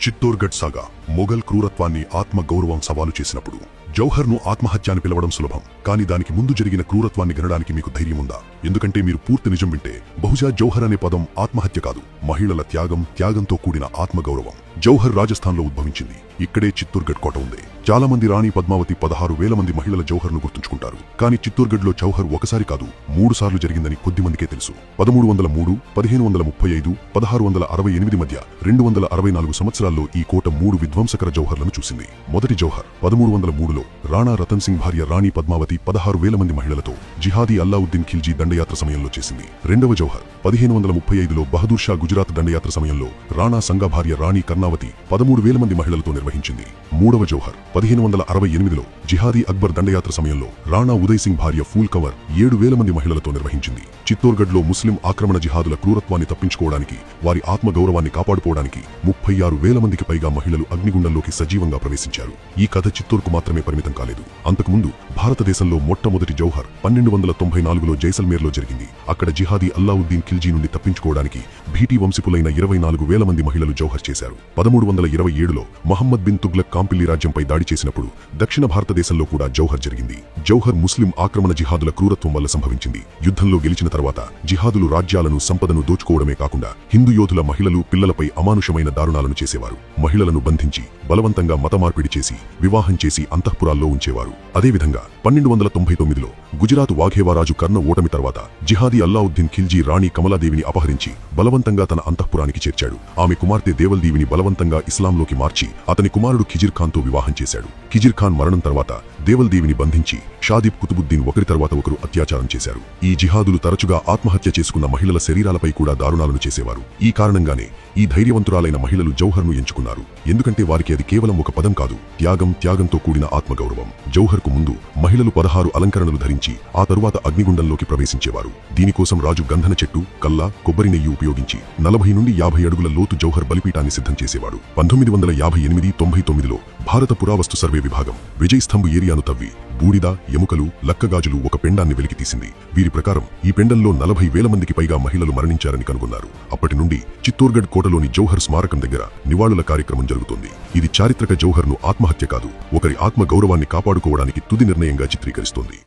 చిత్తోర్గఢ్ సాగా మొఘల్ క్రూరత్వాన్ని ఆత్మగౌరవం సవాలు చేసినప్పుడు జౌహర్ను ఆత్మహత్య అని పిలవడం సులభం. కానీ దానికి ముందు జరిగిన క్రూరత్వాన్ని గనడానికి మీకు ధైర్యముందా? ఎందుకంటే మీరు పూర్తి నిజం వింటే బహుశా జౌహర్ అనే పదం ఆత్మహత్య కాదు, మహిళల త్యాగంతో కూడిన ఆత్మగౌరవం. జౌహర్ రాజస్థాన్లో ఉద్భవించింది. ఇక్కడే చిత్తోర్గఢ్ కోట ఉంది. చాలా మంది రాణి పద్మావతి 16,000 మంది మహిళల జౌహర్ను గుర్తుంచుకుంటారు. కానీ చిత్తోర్గఢ్లో జౌహర్ ఒకసారి కాదు 3 సార్లు జరిగిందని కొద్దిమందికే తెలుసు. 1303, 1535, 1668 మధ్య 264 సంవత్సరాల్లో ఈ కోట 3 విధ్వంసకర జౌహర్లను చూసింది. మొదటి జౌహర్ 1303లో రాణా రతన్ సింగ్ భార్య రాణి పద్మావతి 16,000 మంది మహిళలతో జిహాదీ అల్లావుద్దీన్ ఖిల్జీ దండయాత్ర సమయంలో చేసింది. రెండవ జౌహర్ 1535లో బహదూర్ షా గుజరాత్ దండయాత్ర సమయంలో రాణా సంగా భార్య రాణి కర్ణావతి 13,000 మంది మహిళలతో నిర్వహించింది. మూడవ జౌహర్ 1588లో జిహాదీ అక్బర్ దండయాత్ర సమయంలో రాణా ఉదయ్ సింగ్ భార్య ఫూల్ కంవర్ 7,000 మంది మహిళలతో నిర్వహించింది. చిత్తోర్గఢ్లో ముస్లిం ఆక్రమణ జిహాదుల క్రూరత్వాన్ని తప్పించుకోవడానికి, వారి ఆత్మగౌరవాన్ని కాపాడుకోవడానికి 36,000 మందికి పైగా మహిళలు అగ్నిగుండంలోకి సజీవంగా ప్రవేశించారు. ఈ కథ చిత్తోర్కు మాత్రమే పరిమితం కాలేదు. అంతకుముందు భారతదేశంలో మొట్టమొదటి జౌహర్ 1294లో జైసల్మేర్లో జరిగింది. అక్కడ జిహాదీ అల్లావుద్దీన్ ఖిల్జీ నుండి తప్పించుకోవడానికి భీటీ వంశీకులైన 24,000 మంది మహిళలు జౌహర్ చేశారు. 1327లో మహమ్మద్ బిన్ తుగ్లక్ కాంపిల్లీ రాజ్యంపై దాడి చేసినప్పుడు దక్షిణ భారతదేశంలో కూడా జౌహర్ జరిగింది. జౌహర్ ముస్లిం ఆక్రమణ జిహాదుల క్రూరత్వం వల్ల సంభవించింది. యుద్ధంలో గెలిచిన తర్వాత జిహాదులు రాజ్యాలను, సంపదను దోచుకోవడమే కాకుండా హిందూ యోధుల మహిళలు, పిల్లలపై అమానుషమైన దారుణాలను చేసేవారు. మహిళలను బంధించి బలవంతంగా మతమార్పిడి చేసి వివాహం చేసి అంతఃపురాల్లో ఉంచేవారు. అదేవిధంగా 1299లో గుజరాత్ వాఘేవారాజు కర్ణ ఓటమి తర్వాత జిహాదీ అల్లావుద్దీన్ ఖిల్జీ రాణి కమలాదేవిని అపహరించి బలవంతంగా తన అంతఃపురానికి చేర్చాడు. ఆమె కుమార్తె దేవల్దేవిని బలవంతంగా ఇస్లాంలోకి మార్చి అతని కుమారుడు ఖిజిర్ ఖాన్తో వివాహం చేశాడు. ఖిజిర్ ఖాన్ మరణం తర్వాత దేవల్దేవిని బంధించి షాదీబ్ కుతుబుద్దీన్ ఒకరి తర్వాత ఒకరు అత్యాచారం చేశారు. ఈ జిహాదులు తరచుగా ఆత్మహత్య చేసుకున్న మహిళల శరీరాలపై కూడా దారుణాలను చేసేవారు. ఈ కారణంగానే ఈ ధైర్యవంతురాలైన మహిళలు జౌహర్ను ఎంచుకున్నారు. ఎందుకంటే వారికి అది కేవలం ఒక పదం కాదు, త్యాగంతో కూడిన ఆత్మగౌరవం. జౌహర్కు ముందు మహిళలు 16 అలంకరణలు ధరించి ఆ తరువాత అగ్నిగుండంలోకి ప్రవేశించేవారు. దీనికోసం రాజు గంధన చెట్టు, కల్ల, కొబ్బరి నెయ్యి ఉపయోగించి 40 నుండి 50 అడుగుల లోతు జౌహర్ బలిపీఠాన్ని సిద్ధం చేసేవాడు. 1958-99లో భారత పురావస్తు సర్వే విభాగం విజయ్ స్థంభ్ ఏరియాను తవ్వి బూడిద, ఎముకలు, లక్కగాజులు ఒక పెండాన్ని వెలికితీసింది. వీరి ప్రకారం ఈ పెండంలో 40,000 మందికి పైగా మహిళలు మరణించారని కనుగొన్నారు. అప్పటి నుండి చిత్తోర్గఢ్ కోటలోని జౌహర్ స్మారకం దగ్గర నివాళుల కార్యక్రమం జరుగుతోంది. ఇది చారిత్రక జౌహర్ను ఆత్మహత్య కాదు, ఒకరి ఆత్మ గౌరవాన్ని కాపాడుకోవడానికి తుది నిర్ణయంగా చిత్రీకరిస్తోంది.